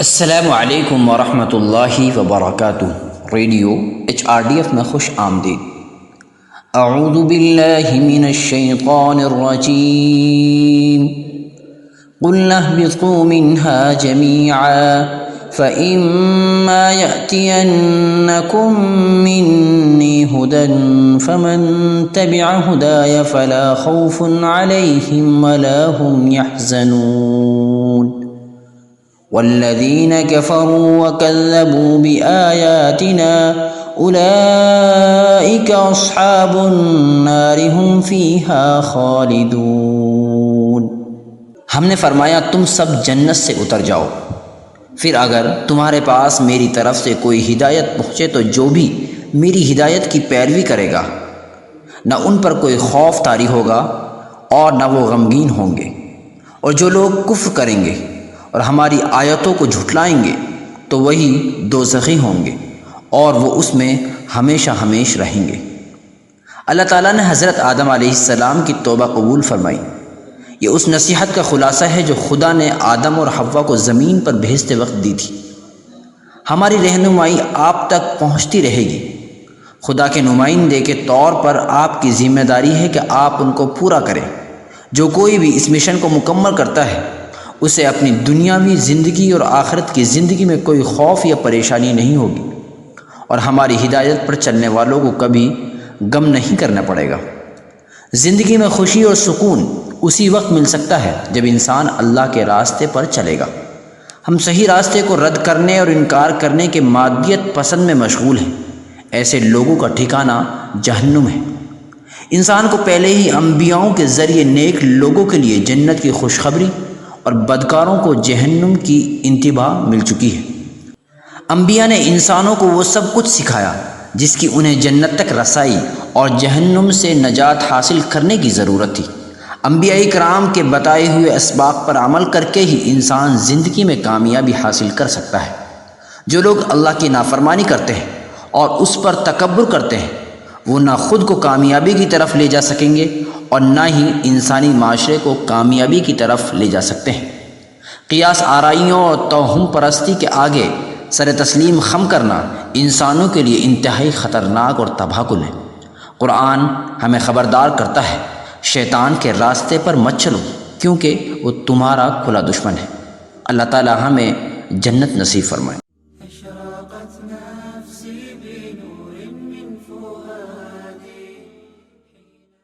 السلام علیکم ورحمۃ اللہ وبرکاتہ۔ ریڈیو HRDF میں خوش آمدید۔ اعوذ باللہ من الشیطان الرجیم قلنا اهبطوا منها جميعا فإما يأتينكم مني هدى فمن تبع هداي فلا خوف عليهم ولا هم يحزنون والذين كفروا وكذبوا بآياتنا أولئك أصحاب النار هم فيها خالدون۔ ہم نے فرمایا تم سب جنت سے اتر جاؤ، پھر اگر تمہارے پاس میری طرف سے کوئی ہدایت پہنچے تو جو بھی میری ہدایت کی پیروی کرے گا نہ ان پر کوئی خوف طاری ہوگا اور نہ وہ غمگین ہوں گے، اور جو لوگ کفر کریں گے اور ہماری آیتوں کو جھٹلائیں گے تو وہی دوزخی ہوں گے اور وہ اس میں ہمیشہ ہمیش رہیں گے۔ اللہ تعالیٰ نے حضرت آدم علیہ السلام کی توبہ قبول فرمائی۔ یہ اس نصیحت کا خلاصہ ہے جو خدا نے آدم اور حوا کو زمین پر بھیجتے وقت دی تھی۔ ہماری رہنمائی آپ تک پہنچتی رہے گی۔ خدا کے نمائندے کے طور پر آپ کی ذمہ داری ہے کہ آپ ان کو پورا کریں۔ جو کوئی بھی اس مشن کو مکمل کرتا ہے اسے اپنی دنیاوی زندگی اور آخرت کی زندگی میں کوئی خوف یا پریشانی نہیں ہوگی، اور ہماری ہدایت پر چلنے والوں کو کبھی غم نہیں کرنا پڑے گا۔ زندگی میں خوشی اور سکون اسی وقت مل سکتا ہے جب انسان اللہ کے راستے پر چلے گا۔ ہم صحیح راستے کو رد کرنے اور انکار کرنے کے مادیت پسند میں مشغول ہیں۔ ایسے لوگوں کا ٹھکانہ جہنم ہے۔ انسان کو پہلے ہی انبیاؤں کے ذریعے نیک لوگوں کے لیے جنت کی خوشخبری اور بدکاروں کو جہنم کی انتباہ مل چکی ہے۔ انبیاء نے انسانوں کو وہ سب کچھ سکھایا جس کی انہیں جنت تک رسائی اور جہنم سے نجات حاصل کرنے کی ضرورت تھی۔ انبیاء کرام کے بتائے ہوئے اسباق پر عمل کر کے ہی انسان زندگی میں کامیابی حاصل کر سکتا ہے۔ جو لوگ اللہ کی نافرمانی کرتے ہیں اور اس پر تکبر کرتے ہیں وہ نہ خود کو کامیابی کی طرف لے جا سکیں گے اور نہ ہی انسانی معاشرے کو کامیابی کی طرف لے جا سکتے ہیں۔ قیاس آرائیوں اور توہم پرستی کے آگے سر تسلیم خم کرنا انسانوں کے لیے انتہائی خطرناک اور تباہ کن ہے۔ قرآن ہمیں خبردار کرتا ہے، شیطان کے راستے پر مت چلو کیونکہ وہ تمہارا کھلا دشمن ہے۔ اللہ تعالی ہمیں جنت نصیب فرمائے۔